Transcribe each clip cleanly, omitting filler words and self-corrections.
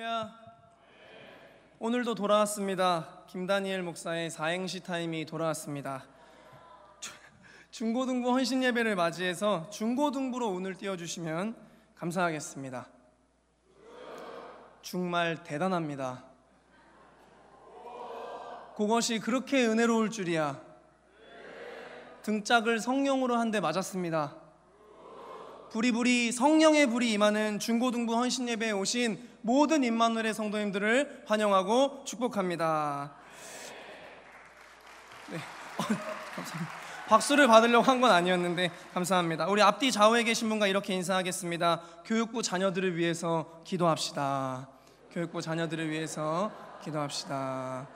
할렐루야. 오늘도 돌아왔습니다. 김다니엘 목사의 사행시 타임이 돌아왔습니다. 중고등부 헌신 예배를 맞이해서 중고등부로 운을 띄워주시면 감사하겠습니다. 정말 대단합니다. 그것이 그렇게 은혜로울 줄이야. 등짝을 성령으로 한 대 맞았습니다. 부리부리 성령의 불이 임하는 중고등부 헌신 예배에 오신 모든 임마누엘의 성도님들을 환영하고 축복합니다. 네. 감사합니다. 박수를 받으려고 한 건 아니었는데 감사합니다. 우리 앞뒤 좌우에 계신 분과 이렇게 인사하겠습니다. 교육부 자녀들을 위해서 기도합시다. 교육부 자녀들을 위해서 기도합시다.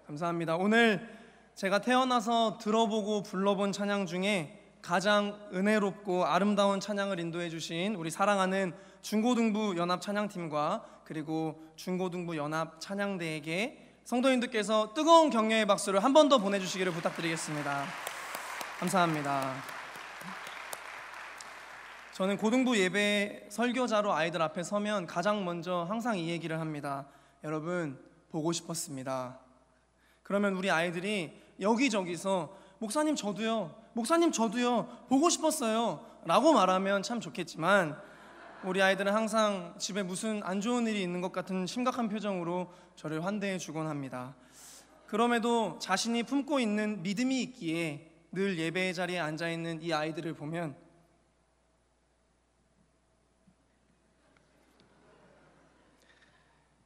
감사합니다. 오늘 제가 태어나서 들어보고 불러본 찬양 중에 가장 은혜롭고 아름다운 찬양을 인도해 주신 우리 사랑하는 중고등부 연합 찬양팀과 그리고 중고등부 연합 찬양대에게 성도님들께서 뜨거운 격려의 박수를 한 번 더 보내주시기를 부탁드리겠습니다. 감사합니다. 저는 고등부 예배 설교자로 아이들 앞에 서면 가장 먼저 항상 이 얘기를 합니다. 여러분, 보고 싶었습니다. 그러면 우리 아이들이 여기저기서 목사님 저도요, 목사님 저도요, 보고 싶었어요 라고 말하면 참 좋겠지만 우리 아이들은 항상 집에 무슨 안 좋은 일이 있는 것 같은 심각한 표정으로 저를 환대해 주곤 합니다. 그럼에도 자신이 품고 있는 믿음이 있기에 늘 예배의 자리에 앉아있는 이 아이들을 보면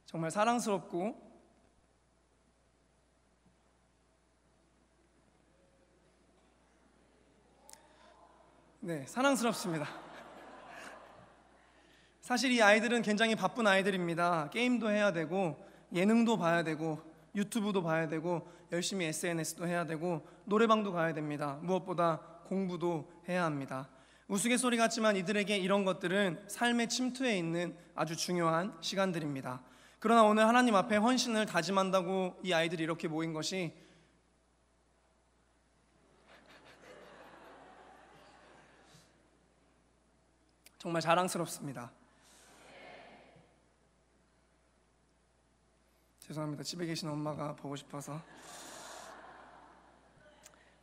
정말 사랑스럽고 사랑스럽습니다. 사실 이 아이들은 굉장히 바쁜 아이들입니다. 게임도 해야 되고 예능도 봐야 되고 유튜브도 봐야 되고 열심히 SNS도 해야 되고 노래방도 가야 됩니다. 무엇보다 공부도 해야 합니다. 우스갯소리 같지만 이들에게 이런 것들은 삶의 침투에 있는 아주 중요한 시간들입니다. 그러나 오늘 하나님 앞에 헌신을 다짐한다고 이 아이들이 이렇게 모인 것이 정말 자랑스럽습니다. 죄송합니다. 집에 계신 엄마가 보고 싶어서.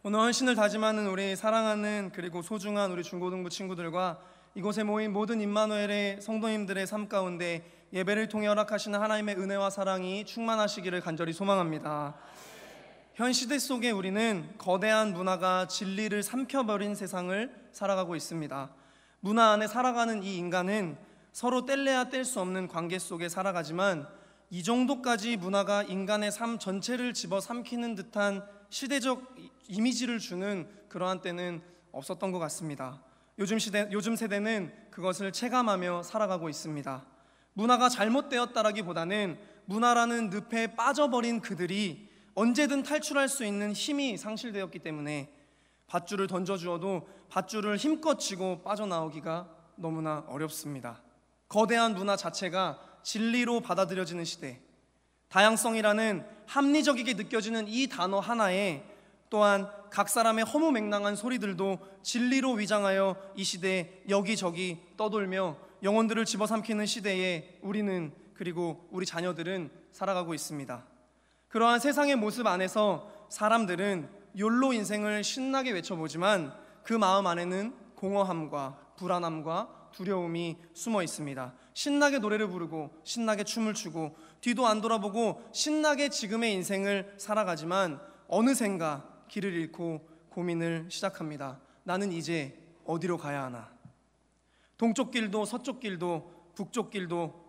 오늘 헌신을 다짐하는 우리 사랑하는 그리고 소중한 우리 중고등부 친구들과 이곳에 모인 모든 임마누엘의 성도님들의 삶 가운데 예배를 통해 허락하시는 하나님의 은혜와 사랑이 충만하시기를 간절히 소망합니다. 현 시대 속에 우리는 거대한 문화가 진리를 삼켜버린 세상을 살아가고 있습니다. 문화 안에 살아가는 이 인간은 서로 뗄래야 뗄 수 없는 관계 속에 살아가지만 이 정도까지 문화가 인간의 삶 전체를 집어삼키는 듯한 시대적 이미지를 주는 그러한 때는 없었던 것 같습니다. 요즘 세대는 그것을 체감하며 살아가고 있습니다. 문화가 잘못되었다라기보다는 문화라는 늪에 빠져버린 그들이 언제든 탈출할 수 있는 힘이 상실되었기 때문에 밧줄을 던져주어도 밧줄을 힘껏 쥐고 빠져나오기가 너무나 어렵습니다. 거대한 문화 자체가 진리로 받아들여지는 시대, 다양성이라는 합리적이게 느껴지는 이 단어 하나에 또한 각 사람의 허무맹랑한 소리들도 진리로 위장하여 이 시대에 여기저기 떠돌며 영혼들을 집어삼키는 시대에 우리는 그리고 우리 자녀들은 살아가고 있습니다. 그러한 세상의 모습 안에서 사람들은 욜로 인생을 신나게 외쳐보지만 그 마음 안에는 공허함과 불안함과 두려움이 숨어 있습니다. 신나게 노래를 부르고 신나게 춤을 추고 뒤도 안 돌아보고 신나게 지금의 인생을 살아가지만 어느샌가 길을 잃고 고민을 시작합니다. 나는 이제 어디로 가야 하나? 동쪽 길도 서쪽 길도 북쪽 길도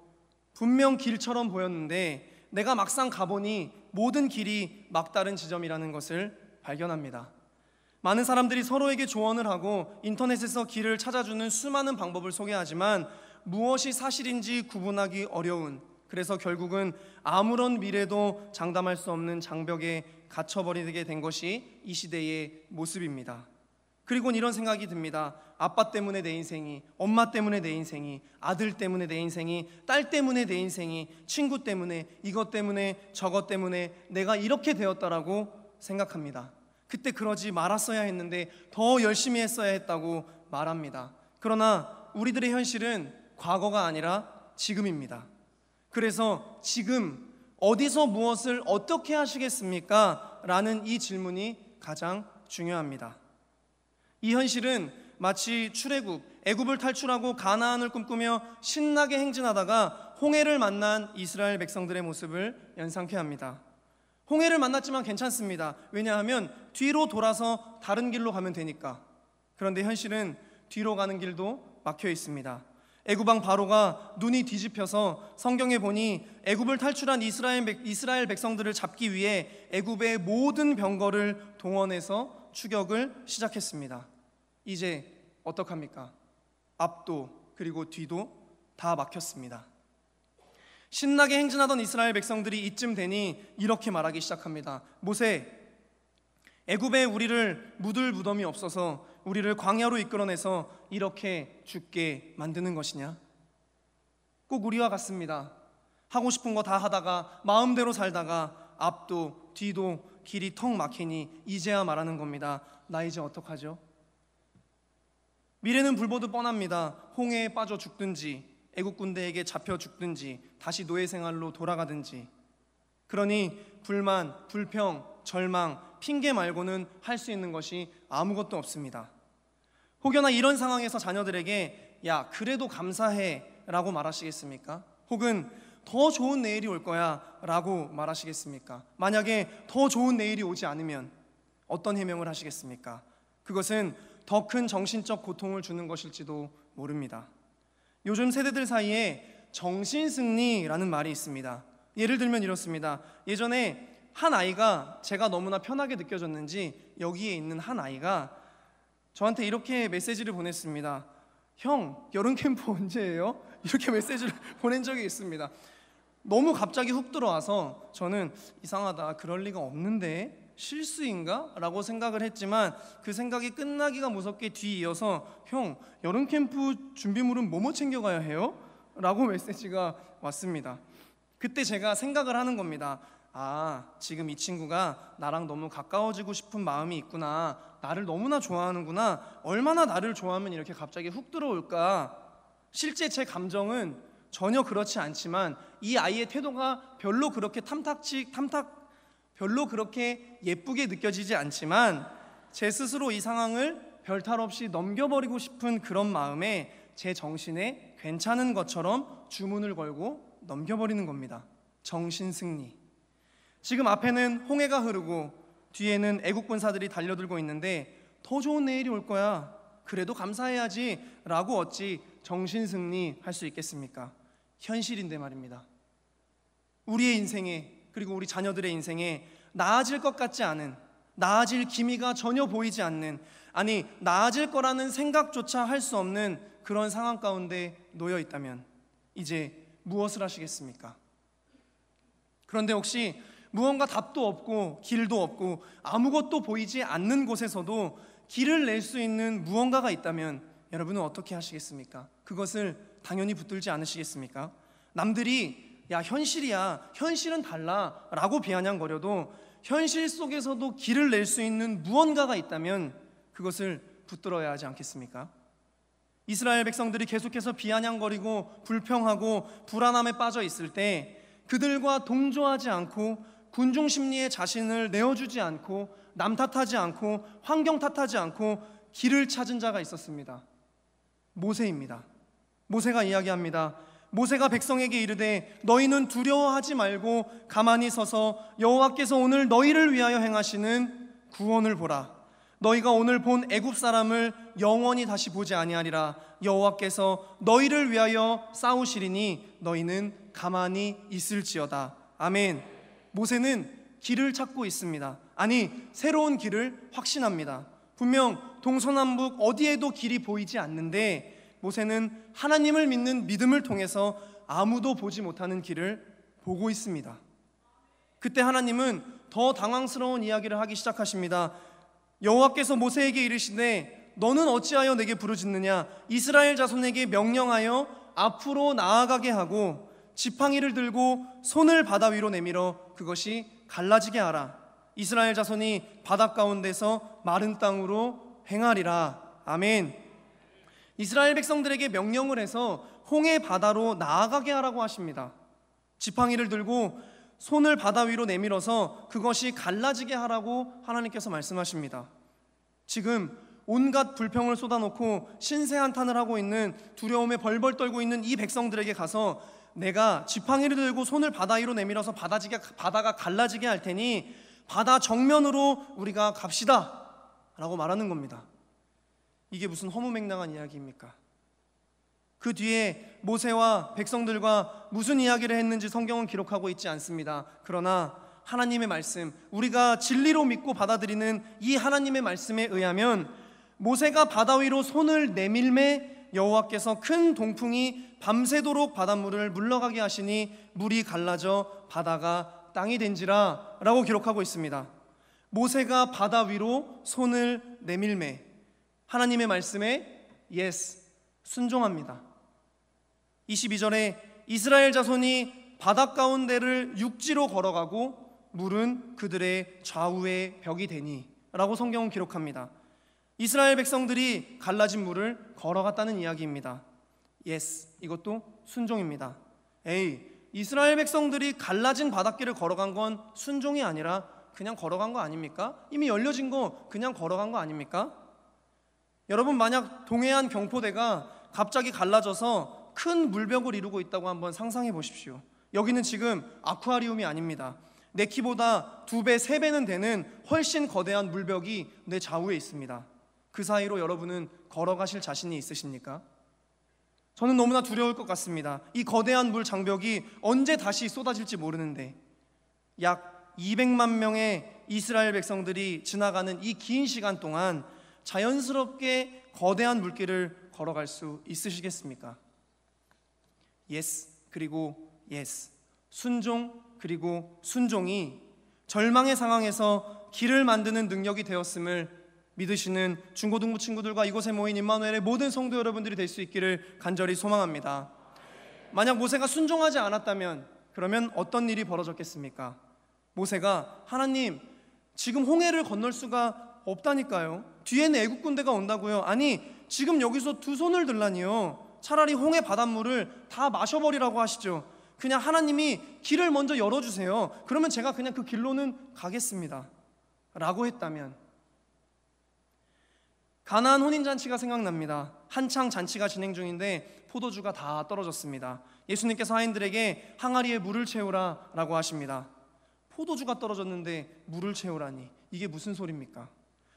분명 길처럼 보였는데 내가 막상 가보니 모든 길이 막다른 지점이라는 것을 발견합니다. 많은 사람들이 서로에게 조언을 하고 인터넷에서 길을 찾아주는 수많은 방법을 소개하지만 무엇이 사실인지 구분하기 어려운, 그래서 결국은 아무런 미래도 장담할 수 없는 장벽에 갇혀버리게 된 것이 이 시대의 모습입니다. 그리고 이런 생각이 듭니다. 아빠 때문에 내 인생이, 엄마 때문에 내 인생이, 아들 때문에 내 인생이, 딸 때문에 내 인생이, 친구 때문에, 이것 때문에, 저것 때문에 내가 이렇게 되었다라고 생각합니다. 그때 그러지 말았어야 했는데 더 열심히 했어야 했다고 말합니다. 그러나 우리들의 현실은 과거가 아니라 지금입니다. 그래서 지금 어디서 무엇을 어떻게 하시겠습니까? 라는 이 질문이 가장 중요합니다. 이 현실은 마치 출애굽, 애굽을 탈출하고 가나안을 꿈꾸며 신나게 행진하다가 홍해를 만난 이스라엘 백성들의 모습을 연상케 합니다. 홍해를 만났지만 괜찮습니다. 왜냐하면 뒤로 돌아서 다른 길로 가면 되니까. 그런데 현실은 뒤로 가는 길도 막혀 있습니다. 애굽왕 바로가 눈이 뒤집혀서 성경에 보니 애굽을 탈출한 이스라엘 백성들을 잡기 위해 애굽의 모든 병거를 동원해서 추격을 시작했습니다. 이제 어떡합니까? 앞도 그리고 뒤도 다 막혔습니다. 신나게 행진하던 이스라엘 백성들이 이쯤 되니 이렇게 말하기 시작합니다. 모세, 애굽에 우리를 묻을 무덤이 없어서 우리를 광야로 이끌어내서 이렇게 죽게 만드는 것이냐? 꼭 우리와 같습니다. 하고 싶은 거 다 하다가 마음대로 살다가 앞도 뒤도 길이 턱 막히니 이제야 말하는 겁니다. 나 이제 어떡하죠? 미래는 불보듯 뻔합니다. 홍해에 빠져 죽든지 애국 군대에게 잡혀 죽든지 다시 노예 생활로 돌아가든지. 그러니 불만, 불평, 절망, 핑계 말고는 할 수 있는 것이 아무것도 없습니다. 혹여나 이런 상황에서 자녀들에게 야 그래도 감사해 라고 말하시겠습니까? 혹은 더 좋은 내일이 올 거야 라고 말하시겠습니까? 만약에 더 좋은 내일이 오지 않으면 어떤 해명을 하시겠습니까? 그것은 더 큰 정신적 고통을 주는 것일지도 모릅니다. 요즘 세대들 사이에 정신승리라는 말이 있습니다. 예를 들면 이렇습니다. 예전에 한 아이가 제가 너무나 편하게 느껴졌는지 여기에 있는 한 아이가 저한테 이렇게 메시지를 보냈습니다. 형, 여름 캠프 언제예요? 이렇게 메시지를 보낸 적이 있습니다. 너무 갑자기 훅 들어와서 저는 이상하다, 그럴 리가 없는데 실수인가? 라고 생각을 했지만 그 생각이 끝나기가 무섭게 뒤이어서 형, 여름 캠프 준비물은 뭐뭐 챙겨가야 해요? 라고 메시지가 왔습니다. 그때 제가 생각을 하는 겁니다. 아, 지금 이 친구가 나랑 너무 가까워지고 싶은 마음이 있구나. 나를 너무나 좋아하는구나. 얼마나 나를 좋아하면 이렇게 갑자기 훅 들어올까? 실제 제 감정은 전혀 그렇지 않지만 이 아이의 태도가 별로 그렇게 별로 그렇게 예쁘게 느껴지지 않지만 제 스스로 이 상황을 별탈 없이 넘겨버리고 싶은 그런 마음에 제 정신에 괜찮은 것처럼 주문을 걸고 넘겨버리는 겁니다. 정신승리. 지금 앞에는 홍해가 흐르고 뒤에는 애국 군사들이 달려들고 있는데 더 좋은 내일이 올 거야. 그래도 감사해야지 라고 어찌 정신승리 할 수 있겠습니까? 현실인데 말입니다. 우리의 인생에, 그리고 우리 자녀들의 인생에 나아질 것 같지 않은, 나아질 기미가 전혀 보이지 않는, 아니 나아질 거라는 생각조차 할 수 없는 그런 상황 가운데 놓여 있다면 이제 무엇을 하시겠습니까? 그런데 혹시 무언가 답도 없고 길도 없고 아무것도 보이지 않는 곳에서도 길을 낼 수 있는 무언가가 있다면 여러분은 어떻게 하시겠습니까? 그것을 당연히 붙들지 않으시겠습니까? 남들이 야 현실이야, 현실은 달라 라고 비아냥거려도 현실 속에서도 길을 낼 수 있는 무언가가 있다면 그것을 붙들어야 하지 않겠습니까? 이스라엘 백성들이 계속해서 비아냥거리고 불평하고 불안함에 빠져 있을 때 그들과 동조하지 않고 군중 심리에 자신을 내어주지 않고 남 탓하지 않고 환경 탓하지 않고 길을 찾은 자가 있었습니다. 모세입니다. 모세가 이야기합니다. 모세가 백성에게 이르되 너희는 두려워하지 말고 가만히 서서 여호와께서 오늘 너희를 위하여 행하시는 구원을 보라. 너희가 오늘 본 애굽 사람을 영원히 다시 보지 아니하리라. 여호와께서 너희를 위하여 싸우시리니 너희는 가만히 있을지어다. 아멘. 모세는 길을 찾고 있습니다. 아니 새로운 길을 확신합니다. 분명 동서남북 어디에도 길이 보이지 않는데 모세는 하나님을 믿는 믿음을 통해서 아무도 보지 못하는 길을 보고 있습니다. 그때 하나님은 더 당황스러운 이야기를 하기 시작하십니다. 여호와께서 모세에게 이르시되 너는 어찌하여 내게 부르짖느냐? 이스라엘 자손에게 명령하여 앞으로 나아가게 하고 지팡이를 들고 손을 바다 위로 내밀어 그것이 갈라지게 하라. 이스라엘 자손이 바다 가운데서 마른 땅으로 행하리라. 아멘. 이스라엘 백성들에게 명령을 해서 홍해 바다로 나아가게 하라고 하십니다. 지팡이를 들고 손을 바다 위로 내밀어서 그것이 갈라지게 하라고 하나님께서 말씀하십니다. 지금 온갖 불평을 쏟아놓고 신세한탄을 하고 있는, 두려움에 벌벌 떨고 있는 이 백성들에게 가서 내가 지팡이를 들고 손을 바다 위로 내밀어서 바다가 갈라지게 할 테니 바다 정면으로 우리가 갑시다 라고 말하는 겁니다. 이게 무슨 허무맹랑한 이야기입니까? 그 뒤에 모세와 백성들과 무슨 이야기를 했는지 성경은 기록하고 있지 않습니다. 그러나 하나님의 말씀, 우리가 진리로 믿고 받아들이는 이 하나님의 말씀에 의하면 모세가 바다 위로 손을 내밀매 여호와께서 큰 동풍이 밤새도록 바닷물을 물러가게 하시니 물이 갈라져 바다가 땅이 된지라 라고 기록하고 있습니다. 모세가 바다 위로 손을 내밀매 하나님의 말씀에 순종합니다. 22절에 이스라엘 자손이 바다 가운데를 육지로 걸어가고 물은 그들의 좌우에 벽이 되니 라고 성경은 기록합니다. 이스라엘 백성들이 갈라진 물을 걸어갔다는 이야기입니다. 이것도 순종입니다. 이스라엘 백성들이 갈라진 바닷길을 걸어간 건 순종이 아니라 그냥 걸어간 거 아닙니까? 이미 열려진 거 그냥 걸어간 거 아닙니까? 여러분, 만약 동해안 경포대가 갑자기 갈라져서 큰 물벽을 이루고 있다고 한번 상상해 보십시오. 여기는 지금 아쿠아리움이 아닙니다. 내 키보다 2배, 3배는 되는 훨씬 거대한 물벽이 내 좌우에 있습니다. 그 사이로 여러분은 걸어가실 자신이 있으십니까? 저는 너무나 두려울 것 같습니다. 이 거대한 물 장벽이 언제 다시 쏟아질지 모르는데 약 200만 명의 이스라엘 백성들이 지나가는 이 긴 시간 동안 자연스럽게 거대한 물길을 걸어갈 수 있으시겠습니까? 그리고 순종 그리고 순종이 절망의 상황에서 길을 만드는 능력이 되었음을 믿으시는 중고등부 친구들과 이곳에 모인 임마누엘의 모든 성도 여러분들이 될 수 있기를 간절히 소망합니다. 만약 모세가 순종하지 않았다면 그러면 어떤 일이 벌어졌겠습니까? 모세가 하나님, 지금 홍해를 건널 수가 없다니까요. 뒤에는 애국 군대가 온다고요. 아니, 지금 여기서 2 손을 들라니요. 차라리 홍해 바닷물을 다 마셔버리라고 하시죠. 그냥 하나님이 길을 먼저 열어주세요. 그러면 제가 그냥 그 길로는 가겠습니다 라고 했다면, 가나안 혼인잔치가 생각납니다. 한창 잔치가 진행 중인데 포도주가 다 떨어졌습니다. 예수님께서 하인들에게 항아리에 물을 채우라 라고 하십니다. 포도주가 떨어졌는데 물을 채우라니, 이게 무슨 소리입니까?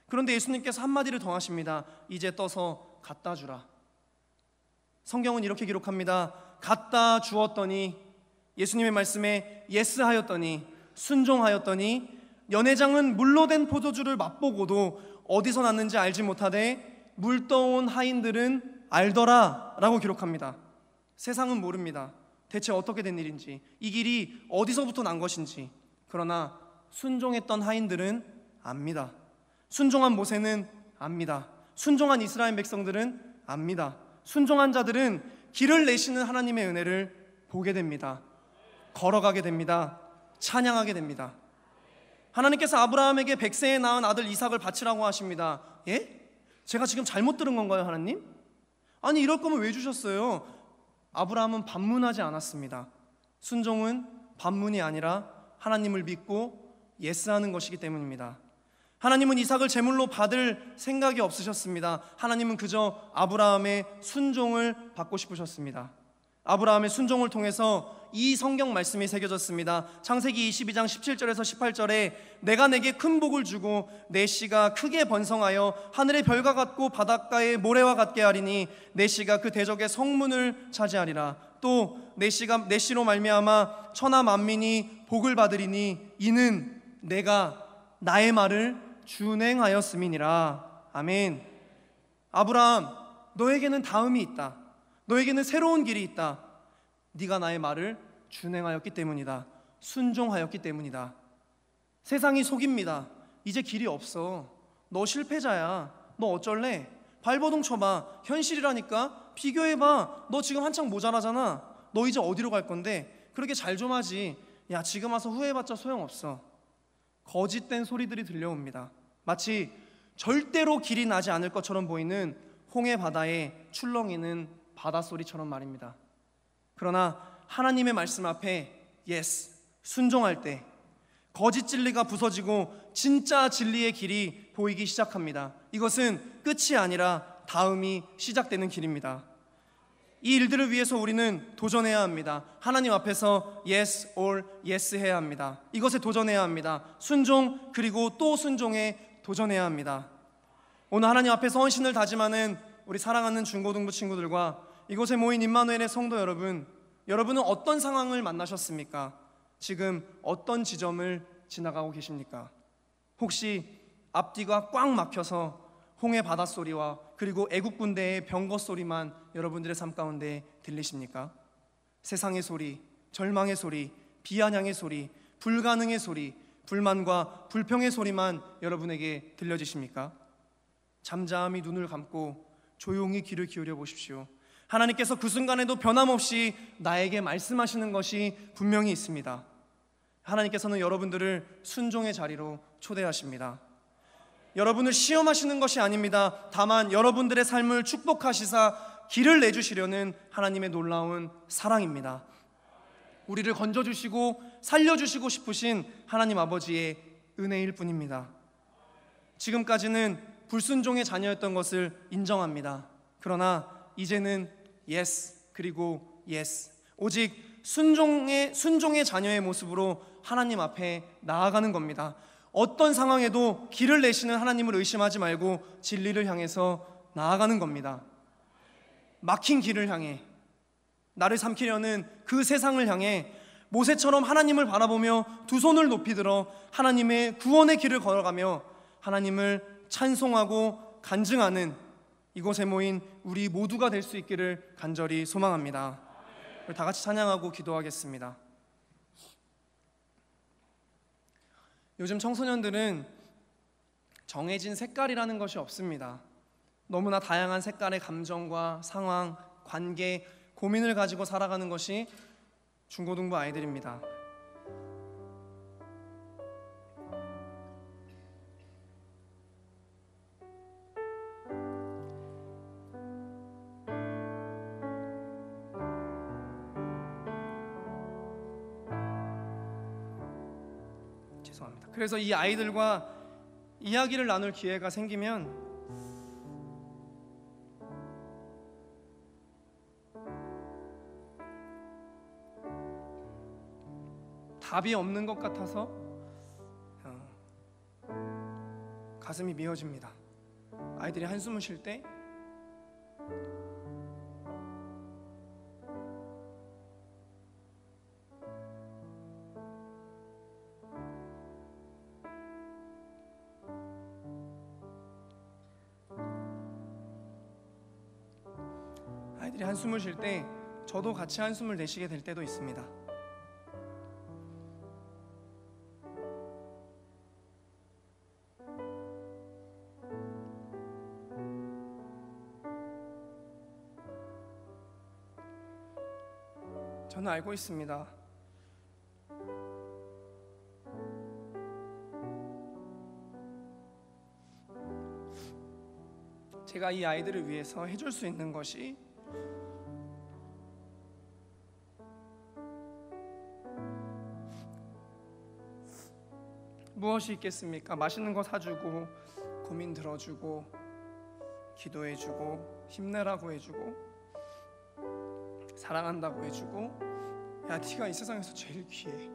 그런데 예수님께서 한마디를 더 하십니다. 이제 떠서 갖다 주라. 성경은 이렇게 기록합니다. 갖다 주었더니, 예수님의 말씀에 하였더니, 순종하였더니 연회장은 물로 된 포도주를 맛보고도 어디서 났는지 알지 못하되 물 떠온 하인들은 알더라 라고 기록합니다. 세상은 모릅니다. 대체 어떻게 된 일인지, 이 길이 어디서부터 난 것인지. 그러나 순종했던 하인들은 압니다. 순종한 모세는 압니다. 순종한 이스라엘 백성들은 압니다. 순종한 자들은 길을 내시는 하나님의 은혜를 보게 됩니다. 걸어가게 됩니다. 찬양하게 됩니다. 하나님께서 아브라함에게 100세에 낳은 아들 이삭을 바치라고 하십니다. 제가 지금 잘못 들은 건가요, 하나님? 아니, 이럴 거면 왜 주셨어요? 아브라함은 반문하지 않았습니다. 순종은 반문이 아니라 하나님을 믿고 하는 것이기 때문입니다. 하나님은 이삭을 제물로 받을 생각이 없으셨습니다. 하나님은 그저 아브라함의 순종을 받고 싶으셨습니다. 아브라함의 순종을 통해서 이 성경 말씀이 새겨졌습니다. 창세기 22장 17절에서 18절에 내가 내게 큰 복을 주고 내 씨가 크게 번성하여 하늘의 별과 같고 바닷가의 모래와 같게 하리니 내 씨가 그 대적의 성문을 차지하리라. 또 내 씨로 말미암아 천하 만민이 복을 받으리니 이는 내가 나의 말을 준행하였음이니라. 아멘. 아브라함, 너에게는 다음이 있다. 너에게는 새로운 길이 있다. 네가 나의 말을 준행하였기 때문이다. 순종하였기 때문이다. 세상이 속입니다. 이제 길이 없어. 너 실패자야. 너 어쩔래? 발버둥 쳐봐. 현실이라니까. 비교해봐. 너 지금 한창 모자라잖아. 너 이제 어디로 갈 건데? 그렇게 잘 좀 하지. 야, 지금 와서 후회해봤자 소용없어. 거짓된 소리들이 들려옵니다. 마치 절대로 길이 나지 않을 것처럼 보이는 홍해 바다에 출렁이는 바닷소리처럼 말입니다. 그러나 하나님의 말씀 앞에 yes, 순종할 때 거짓 진리가 부서지고 진짜 진리의 길이 보이기 시작합니다. 이것은 끝이 아니라 다음이 시작되는 길입니다. 이 일들을 위해서 우리는 도전해야 합니다. 하나님 앞에서 yes or yes 해야 합니다. 이것에 도전해야 합니다. 순종 그리고 또 순종에 도전해야 합니다. 오늘 하나님 앞에서 헌신을 다짐하는 우리 사랑하는 중고등부 친구들과 이곳에 모인 임마누엘의 성도 여러분, 여러분은 어떤 상황을 만나셨습니까? 지금 어떤 지점을 지나가고 계십니까? 혹시 앞뒤가 꽉 막혀서 홍해 바닷소리와 그리고 애국 군대의 병거 소리만 여러분들의 삶 가운데 들리십니까? 세상의 소리, 절망의 소리, 비아냥의 소리, 불가능의 소리, 불만과 불평의 소리만 여러분에게 들려지십니까? 잠잠히 눈을 감고 조용히 귀를 기울여 보십시오. 하나님께서 그 순간에도 변함없이 나에게 말씀하시는 것이 분명히 있습니다. 하나님께서는 여러분들을 순종의 자리로 초대하십니다. 여러분을 시험하시는 것이 아닙니다. 다만 여러분들의 삶을 축복하시사 길을 내주시려는 하나님의 놀라운 사랑입니다. 우리를 건져주시고 살려주시고 싶으신 하나님 아버지의 은혜일 뿐입니다. 지금까지는 불순종의 자녀였던 것을 인정합니다. 그러나 이제는 yes 그리고 yes, 오직 순종의 자녀의 모습으로 하나님 앞에 나아가는 겁니다. 어떤 상황에도 길을 내시는 하나님을 의심하지 말고 진리를 향해서 나아가는 겁니다. 막힌 길을 향해, 나를 삼키려는 그 세상을 향해 모세처럼 하나님을 바라보며 두 손을 높이 들어 하나님의 구원의 길을 걸어가며 하나님을 찬송하고 간증하는 이곳에 모인 우리 모두가 될 수 있기를 간절히 소망합니다. 다 같이 찬양하고 기도하겠습니다. 요즘 청소년들은 정해진 색깔이라는 것이 없습니다. 너무나 다양한 색깔의 감정과 상황, 관계, 고민을 가지고 살아가는 것이 중고등부 아이들입니다. 그래서 이 아이들과 이야기를 나눌 기회가 생기면 답이 없는 것 같아서 가슴이 미어집니다. 아이들이 한숨을 쉴 때 한숨을 쉴 때 저도 같이 한숨을 내쉬게 될 때도 있습니다. 저는 알고 있습니다. 제가 이 아이들을 위해서 해줄 수 있는 것이 무엇이 있겠습니까? 맛있는 거 사주고, 고민 들어주고, 기도해주고, 힘내라고 해주고, 사랑한다고 해주고, 야, 네가 이 세상에서 제일 귀해.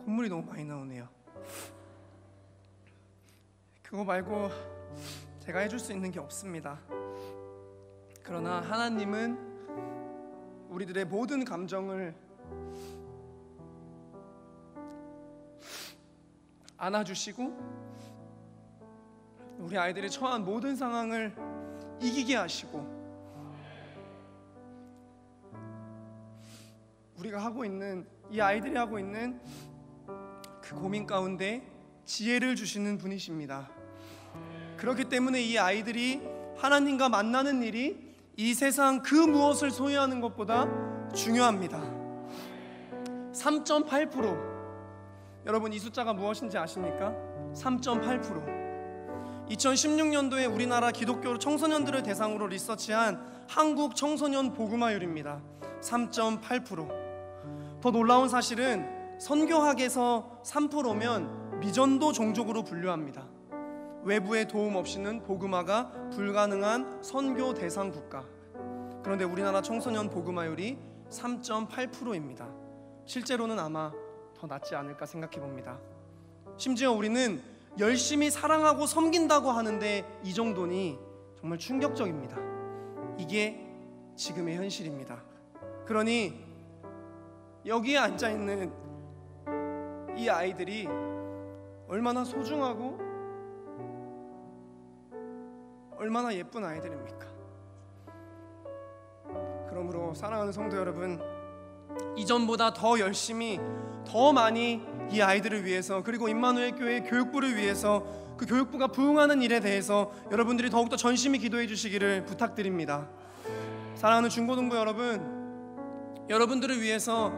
콧물이 너무 많이 나오네요. 그거 말고 제가 해줄 수 있는 게 없습니다. 그러나 하나님은 우리들의 모든 감정을 안아주시고 우리 아이들이 처한 모든 상황을 이기게 하시고 우리가 하고 있는, 이 아이들이 하고 있는 그 고민 가운데 지혜를 주시는 분이십니다. 그렇기 때문에 이 아이들이 하나님과 만나는 일이 이 세상 그 무엇을 소유하는 것보다 중요합니다. 3.8%. 여러분, 이 숫자가 무엇인지 아십니까? 3.8%. 2016년도에 우리나라 기독교 청소년들을 대상으로 리서치한 한국 청소년 복음화율입니다. 3.8%. 더 놀라운 사실은 선교학에서 3%면 미전도 종족으로 분류합니다. 외부의 도움 없이는 복음화가 불가능한 선교 대상 국가. 그런데 우리나라 청소년 복음화율이 3.8%입니다. 실제로는 아마 더 낫지 않을까 생각해 봅니다. 심지어 우리는 열심히 사랑하고 섬긴다고 하는데 이 정도니 정말 충격적입니다. 이게 지금의 현실입니다. 그러니 여기에 앉아있는 이 아이들이 얼마나 소중하고 얼마나 예쁜 아이들입니까? 그러므로 사랑하는 성도 여러분, 이전보다 더 열심히 더 많이 이 아이들을 위해서, 그리고 임마누엘 교회 교육부를 위해서, 그 교육부가 부응하는 일에 대해서 여러분들이 더욱더 전심히 기도해 주시기를 부탁드립니다. 사랑하는 중고등부 여러분, 여러분들을 위해서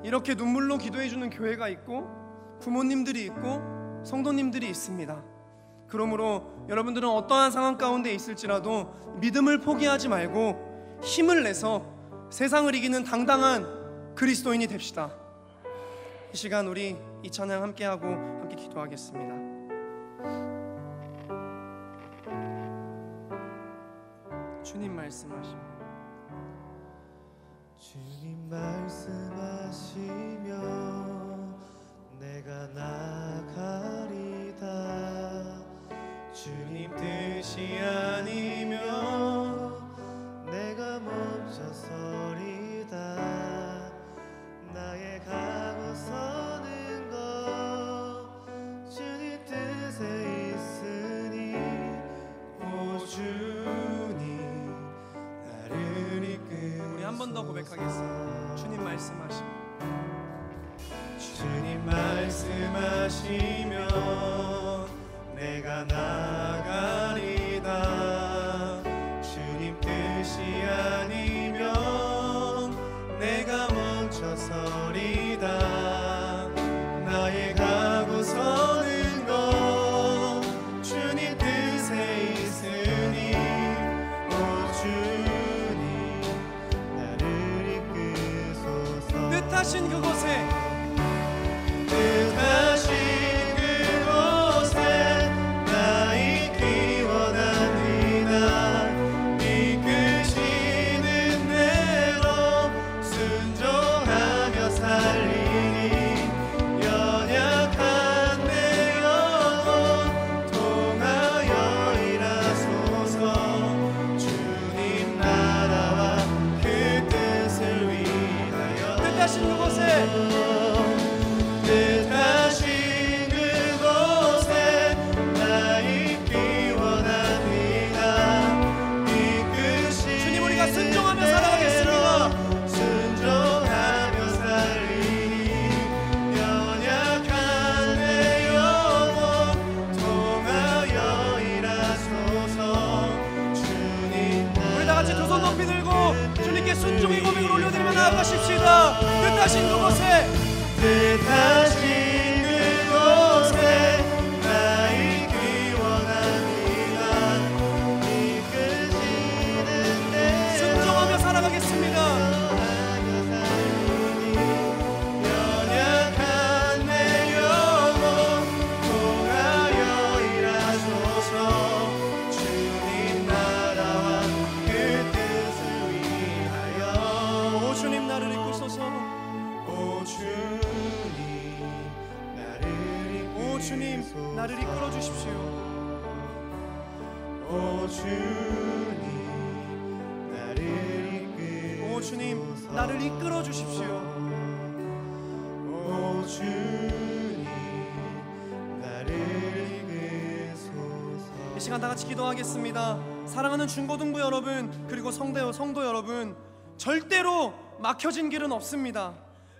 이렇게 눈물로 기도해 주는 교회가 있고 부모님들이 있고 성도님들이 있습니다. 그러므로 여러분들은 어떠한 상황 가운데 있을지라도 믿음을 포기하지 말고 힘을 내서 세상을 이기는 당당한 그리스도인이 됩시다. 이 시간 우리 이 찬양 함께하고 함께 기도하겠습니다. 주님 말씀하시며 주님 말씀하시며 내가 나가리다. 주님 뜻이 아니면 내가 멈춰 서리다. 나의 가고 서는 것 주님 뜻에 있으니 오 주님 나를 이끌. 우리 한 번 더 고백하겠습니다. 주님 말씀하시며 주님 말씀하시며 내가 나가리다. 주님 뜻이 아니면 내가 멈춰 서리다. 나의 가고 서는 것 주님 뜻에 있으니 오 주님 나를 이끄소서. 뜻하신 그곳에 뜻하신 그곳에 나 있기 원합니다. 이끄시는 대로 순종하며 살리니 연약한 내 영혼 통하여 일하소서. 주님 나라와 그 뜻을 위하여. 뜻하신 그곳에 뜻하신 그곳에 나 있기 원합니다. 이끄시는 주님, 우리가 순종하며 살아가겠습니다. 순종하며 살리니 연약한 내 영혼 통하여 일하소서. 주님 우리 다 같이 두 손 높이 들고 주님께 순종의 고백을 올려드리며 나아가십시다. 뜻하신 그곳에 뜻하신 그곳에 나 있기 원합니다. 이끄시는 대로 순종하며 살아가겠습니다. 연약한 내 영혼 통하여 일하소서. 주님 나라와 그 뜻을 위하여. 오 주님 나를 이끄소서. 오 주님 나를 오 주님 나를 이끌어 주십시오. 오 주님 나를 이끌소서. 오 주님 나를 이끌어 주십시오. 오 주님 나를 이끌소서. 이 시간 다 같이 기도하겠습니다. 사랑하는 중고등부 여러분, 그리고 성도 여러분, 절대로 막혀진 길은 없습니다.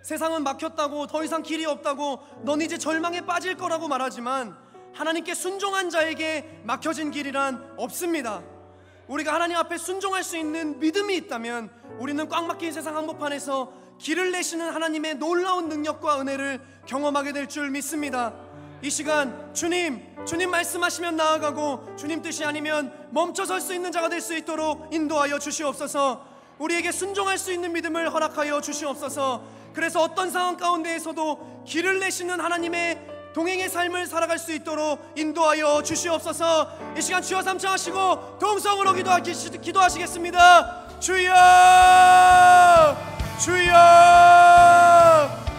세상은 막혔다고, 더 이상 길이 없다고, 넌 이제 절망에 빠질 거라고 말하지만 하나님께 순종한 자에게 막혀진 길이란 없습니다. 우리가 하나님 앞에 순종할 수 있는 믿음이 있다면 우리는 꽉 막힌 세상 한복판에서 길을 내시는 하나님의 놀라운 능력과 은혜를 경험하게 될 줄 믿습니다. 이 시간 주님 말씀하시면 나아가고 주님 뜻이 아니면 멈춰설 수 있는 자가 될 수 있도록 인도하여 주시옵소서. 우리에게 순종할 수 있는 믿음을 허락하여 주시옵소서. 그래서 어떤 상황 가운데에서도 길을 내시는 하나님의 동행의 삶을 살아갈 수 있도록 인도하여 주시옵소서. 이 시간 주여 삼창하시고 동성으로 기도하시겠습니다. 주여 주여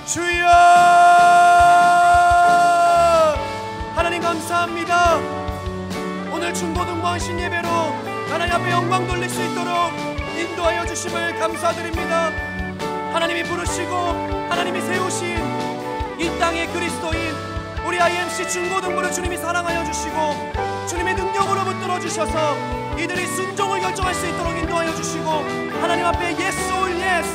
주여. 하나님 감사합니다. 오늘 중고등부 헌신 예배로 하나님 앞에 영광 돌릴 수 있도록 인도하여 주심을 감사드립니다. 하나님이 부르시고 하나님이 세우신 이 땅의 그리스도인 우리 IMC 중고등부를 주님이 사랑하여 주시고 주님의 능력으로 붙들어 주셔서 이들이 순종을 결정할 수 있도록 인도하여 주시고 하나님 앞에 yes or yes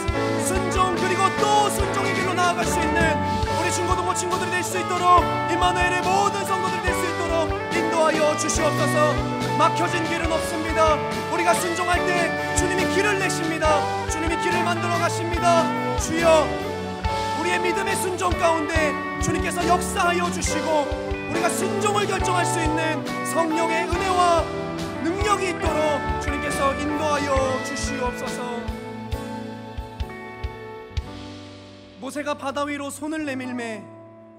순종 그리고 또 순종의 길로 나아갈 수 있는 우리 중고등부 친구들이 될 수 있도록 임마누엘의 모든 성도들이 될 수 있도록 인도하여 주시옵소서. 막혀진 길은 없습니다. 우리가 순종할 때 주님이 길을 내십니다. 주님이 길을 만들어 가십니다. 주여 우리의 믿음의 순종 가운데 주님께서 역사하여 주시고 우리가 순종을 결정할 수 있는 성령의 은혜와 능력이 있도록 주님께서 인도하여 주시옵소서. 모세가 바다 위로 손을 내밀매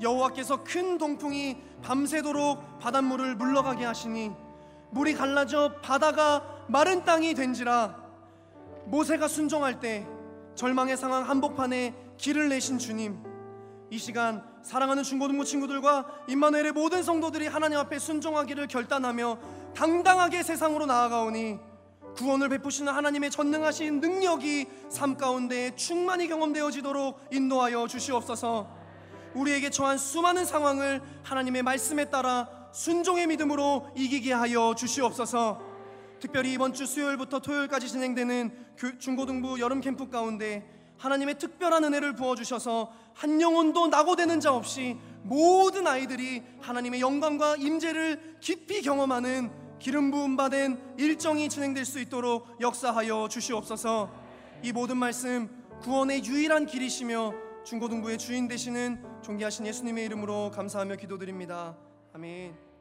여호와께서 큰 동풍이 밤새도록 바닷물을 물러가게 하시니 물이 갈라져 바다가 마른 땅이 된지라. 모세가 순종할 때 절망의 상황 한복판에 길을 내신 주님, 이 시간 사랑하는 중고등부 친구들과 임마누엘의 모든 성도들이 하나님 앞에 순종하기를 결단하며 당당하게 세상으로 나아가오니 구원을 베푸시는 하나님의 전능하신 능력이 삶 가운데 충만히 경험되어지도록 인도하여 주시옵소서. 우리에게 처한 수많은 상황을 하나님의 말씀에 따라 순종의 믿음으로 이기게 하여 주시옵소서. 특별히 이번 주 수요일부터 토요일까지 진행되는 중고등부 여름 캠프 가운데 하나님의 특별한 은혜를 부어주셔서 한 영혼도 낙오되는 자 없이 모든 아이들이 하나님의 영광과 임재를 깊이 경험하는 기름 부음 받은 일정이 진행될 수 있도록 역사하여 주시옵소서. 이 모든 말씀 구원의 유일한 길이시며 중고등부의 주인 되시는 존귀하신 예수님의 이름으로 감사하며 기도드립니다. 아멘.